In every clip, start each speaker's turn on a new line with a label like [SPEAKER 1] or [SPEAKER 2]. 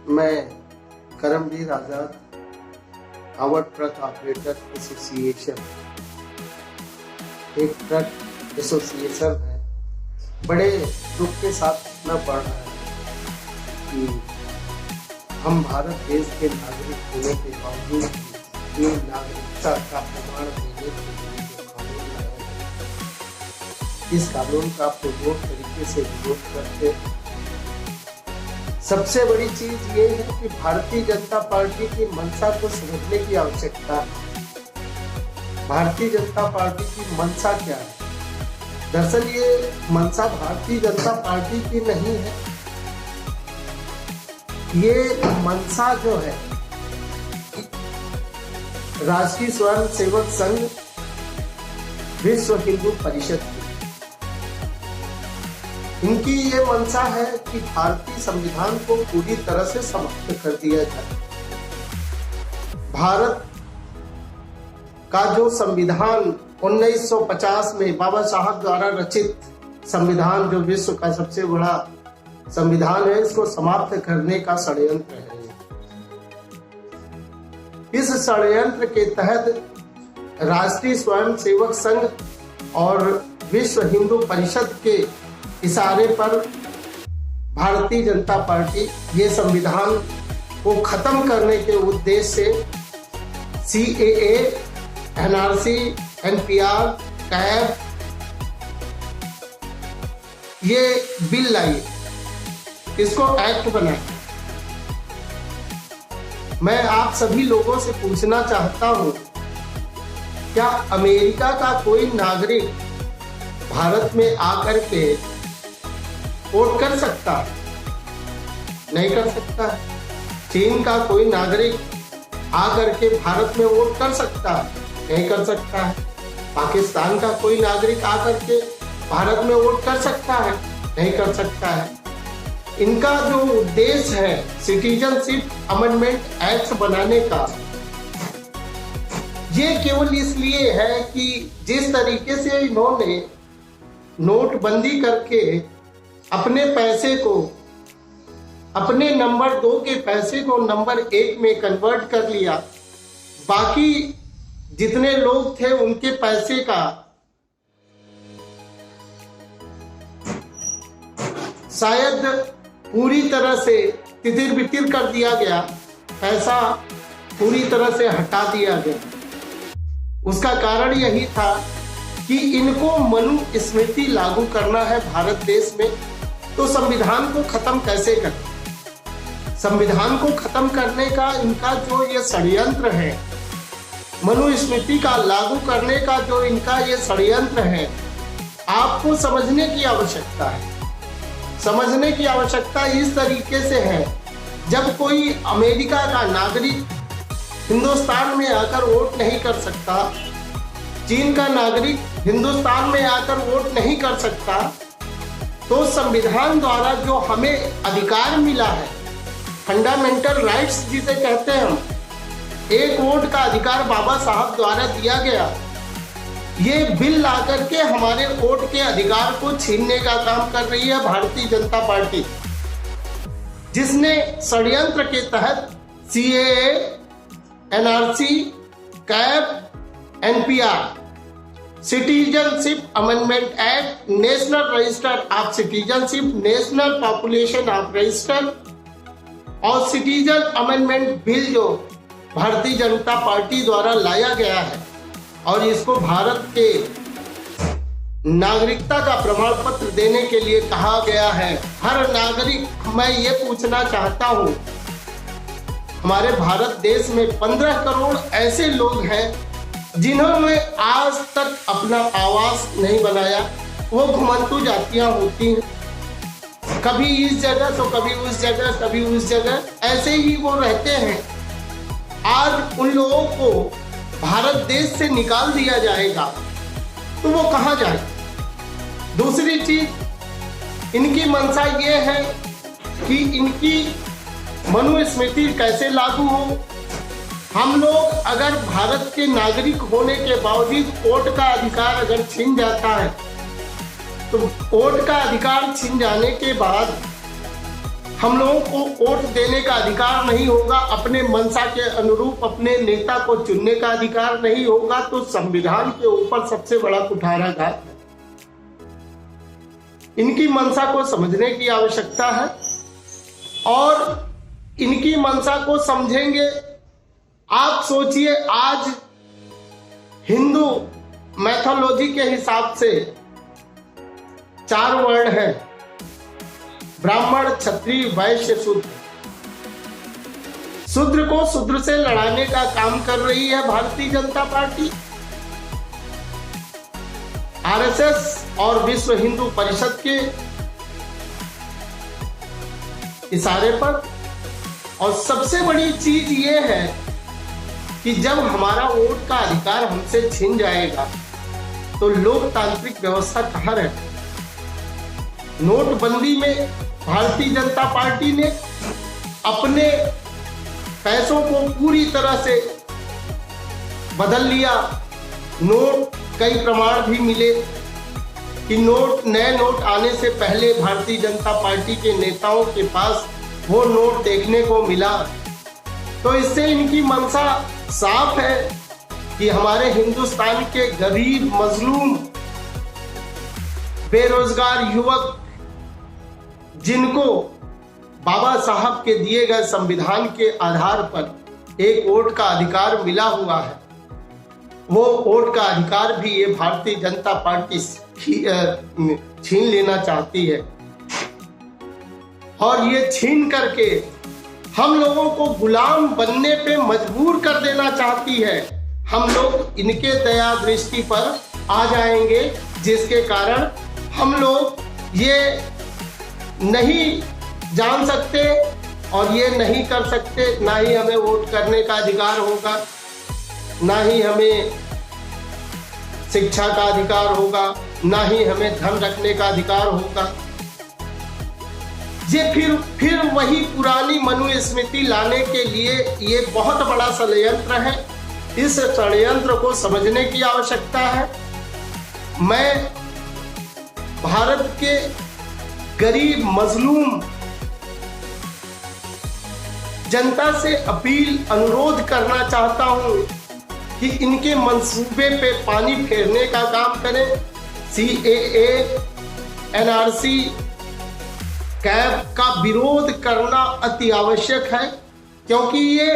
[SPEAKER 1] मैं करमवीर आजाद our truck operator association, एक truck association है, बड़े दुख के साथ कहना पड़ रहा है कि हम भारत देश के नागरिक होने के बावजूद ये नागरिकता का प्रमाण देने के लिए जो कानून लाया है, इस कानून का पूर्ण तरीके से विरोध करते हैं। सबसे बड़ी चीज ये है कि भारतीय जनता पार्टी की मंशा को समझने की आवश्यकता है। भारतीय जनता पार्टी की मंशा क्या है? दरअसल ये मंशा भारतीय जनता पार्टी की नहीं है। ये मंशा जो है राष्ट्रीय स्वयं सेवक संघ, विश्व हिंदू परिषद की, इनकी ये मंशा है कि भारतीय संविधान को पूरी तरह से समाप्त कर दिया जाए। भारत का जो संविधान 1950 में बाबा साहब द्वारा रचित संविधान, जो विश्व का सबसे बड़ा संविधान है, इसको समाप्त करने का षड्यंत्र है। इस षड्यंत्र के तहत राष्ट्रीय स्वयं सेवक संघ और विश्व हिंदू परिषद के इशारे पर भारतीय जनता पार्टी ये संविधान को खत्म करने के उद्देश्य से CAA, NRC, NPR, कैब ये बिल लाई, इसको एक्ट बनाए। मैं आप सभी लोगों से पूछना चाहता हूं, क्या अमेरिका का कोई नागरिक भारत में आकर के वोट कर सकता? नहीं कर सकता। चीन का कोई नागरिक आकर के भारत में वोट कर सकता? नहीं कर सकता है। पाकिस्तान का कोई नागरिक आकर के भारत में वोट कर सकता है? नहीं कर सकता है। इनका जो उद्देश्य है सिटीजनशिप अमेंडमेंट एक्ट बनाने का, ये केवल इसलिए है कि जिस तरीके से इन्होंने नोटबंदी करके अपने पैसे को, अपने नंबर 2 के पैसे को नंबर 1 में कन्वर्ट कर लिया, बाकी जितने लोग थे उनके पैसे का शायद पूरी तरह से तितिर बितिर कर दिया गया, पैसा पूरी तरह से हटा दिया गया। उसका कारण यही था कि इनको मनुस्मृति लागू करना है भारत देश में, तो संविधान को खत्म कैसे करें? संविधान को खत्म करने का इनका जो ये षड्यंत्र है, मनुस्मृति का लागू करने का जो इनका ये षड्यंत्र है, आपको समझने की आवश्यकता है। समझने की आवश्यकता इस तरीके से है, जब कोई अमेरिका का नागरिक हिंदुस्तान में आकर वोट नहीं कर सकता, चीन का नागरिक हिंदुस्तान में आकर वोट नहीं कर सकता, तो संविधान द्वारा जो हमें अधिकार मिला है, फंडामेंटल राइट्स जिसे कहते हैं हम, एक वोट का अधिकार बाबा साहब द्वारा दिया गया, ये बिल ला करके हमारे वोट के अधिकार को छीनने का काम कर रही है भारतीय जनता पार्टी, जिसने षड्यंत्र के तहत CAA, NRC, cab, NPR, citizenship amendment act, national register of citizenship, national population of register और सिटीजन अमेंडमेंट बिल जो भारतीय जनता पार्टी द्वारा लाया गया है, और इसको भारत के नागरिकता का प्रमाण पत्र देने के लिए कहा गया है। हर नागरिक, मैं ये पूछना चाहता हूँ, हमारे भारत देश में 15 करोड़ ऐसे लोग हैं जिन्होंने आज तक अपना आवास नहीं बनाया। वो घुमंतु जातियां होती हैं, कभी इस जगह तो कभी उस जगह, कभी उस जगह, ऐसे ही वो रहते हैं। आज उन लोगों को भारत देश से निकाल दिया जाएगा तो वो कहाँ जाए? दूसरी चीज, इनकी मंशा ये है कि इनकी मनुस्मृति कैसे लागू हो। हम लोग अगर भारत के नागरिक होने के बावजूद वोट का अधिकार अगर छीन जाता है, तो वोट का अधिकार छीन जाने के बाद हम लोगों को वोट देने का अधिकार नहीं होगा, अपने मंशा के अनुरूप अपने नेता को चुनने का अधिकार नहीं होगा, तो संविधान के ऊपर सबसे बड़ा कुठाराघात है। इनकी मंशा को समझने की आवश्यकता है और इनकी मंशा को समझेंगे। आप सोचिए, आज हिंदू मैथोलॉजी के हिसाब से 4 वर्ण है, ब्राह्मण, क्षत्रिय, वैश्य, शूद्र। शूद्र को शूद्र से लड़ाने का काम कर रही है भारतीय जनता पार्टी। आरएसएस और विश्व हिंदू परिषद के इशारे पर। और सबसे बड़ी चीज ये है कि जब हमारा वोट का अधिकार हमसे छीन जाएगा तो लोकतांत्रिक व्यवस्था कहाँ रहती? नोटबंदी में भारतीय जनता पार्टी ने अपने पैसों को पूरी तरह से बदल लिया। नोट, कई प्रमाण भी मिले कि नए नोट आने से पहले भारतीय जनता पार्टी के नेताओं के पास वो नोट देखने को मिला। तो इससे इनकी मंशा साफ है कि हमारे हिंदुस्तान के गरीब, मजलूम, बेरोजगार युवक, जिनको बाबा साहब के दिए गए संविधान के आधार पर एक वोट का अधिकार मिला हुआ है, वो वोट का अधिकार भी ये भारतीय जनता पार्टी छीन लेना चाहती है। और ये छीन करके हम लोगों को गुलाम बनने पे मजबूर कर देना चाहती है। हम लोग इनके दया दृष्टि पर आ जाएंगे, जिसके कारण हम लोग ये नहीं जान सकते और ये नहीं कर सकते, ना ही हमें वोट करने का अधिकार होगा, ना ही हमें शिक्षा का अधिकार होगा, ना ही हमें धन रखने का अधिकार होगा। ये फिर वही पुरानी मनुस्मृति लाने के लिए ये बहुत बड़ा षड्यंत्र है। इस षड्यंत्र को समझने की आवश्यकता है। मैं भारत के गरीब, मजलूम जनता से अपील, अनुरोध करना चाहता हूं कि इनके मंसूबे पे पानी फेरने का काम करें। CAA, NRC, कैब का विरोध करना अति आवश्यक है, क्योंकि ये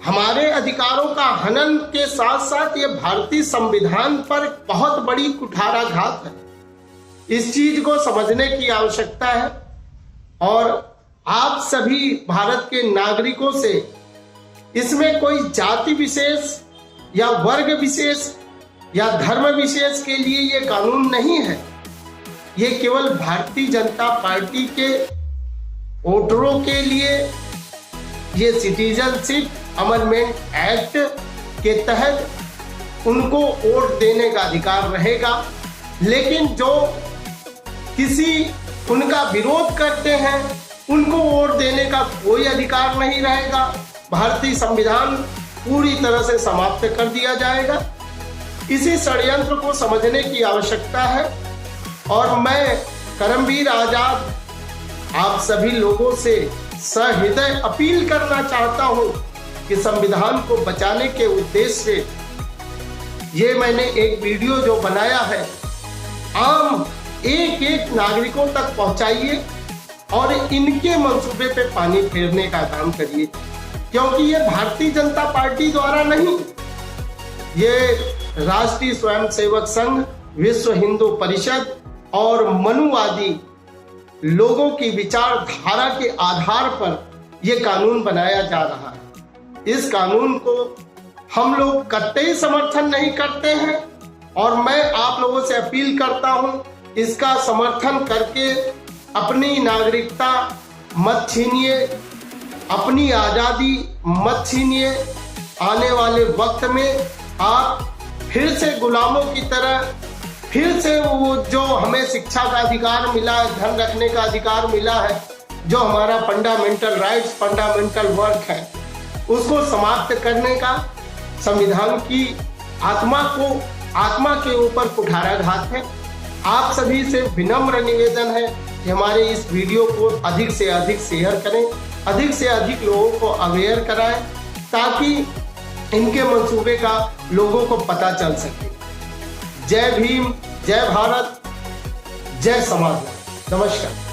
[SPEAKER 1] हमारे अधिकारों का हनन के साथ साथ ये भारतीय संविधान पर बहुत बड़ी कुठाराघात है। इस चीज को समझने की आवश्यकता है और आप सभी भारत के नागरिकों से इसमें कोई जाति विशेष या वर्ग विशेष या धर्म विशेष के लिए ये कानून नहीं है। ये केवल भारतीय जनता पार्टी के वोटरों के लिए ये सिटीजनशिप अमेंडमेंट एक्ट के तहत उनको वोट देने का अधिकार रहेगा। लेकिन जो किसी उनका विरोध करते हैं उनको वोट देने का कोई अधिकार नहीं रहेगा। भारतीय संविधान पूरी तरह से समाप्त कर दिया जाएगा। इसी षड्यंत्र को समझने की आवश्यकता है और मैं करमवीर आजाद आप सभी लोगों से सहृदय अपील करना चाहता हूं कि संविधान को बचाने के उद्देश्य से ये मैंने एक वीडियो जो बनाया है आम एक नागरिकों तक पहुंचाइए और इनके मंसूबे पे पानी फेरने का काम करिए, क्योंकि ये भारतीय जनता पार्टी द्वारा नहीं, ये राष्ट्रीय स्वयंसेवक संघ, विश्व हिंदू परिषद और मनुवादी लोगों की विचारधारा के आधार पर यह कानून बनाया जा रहा है। इस कानून को हम लोग कतई समर्थन नहीं करते हैं और मैं आप लोगों से अपील करता हूं, इसका समर्थन करके अपनी नागरिकता मत छीनिए, अपनी आजादी मत छीनिए। आने वाले वक्त में आप फिर से गुलामों की तरह फिर से वो जो हमें शिक्षा का अधिकार मिला है, धन रखने का अधिकार मिला है, जो हमारा फंडामेंटल राइट्स, फंडामेंटल वर्क है, उसको समाप्त करने का संविधान की आत्मा के ऊपर कुठाराघात है। आप सभी से विनम्र निवेदन है कि हमारे इस वीडियो को अधिक से अधिक शेयर करें, अधिक से अधिक लोगों को अवेयर कराएं, ताकि इनके मंसूबे का लोगों को पता चल सके। जय भीम, जय भारत, जय समाज। नमस्कार।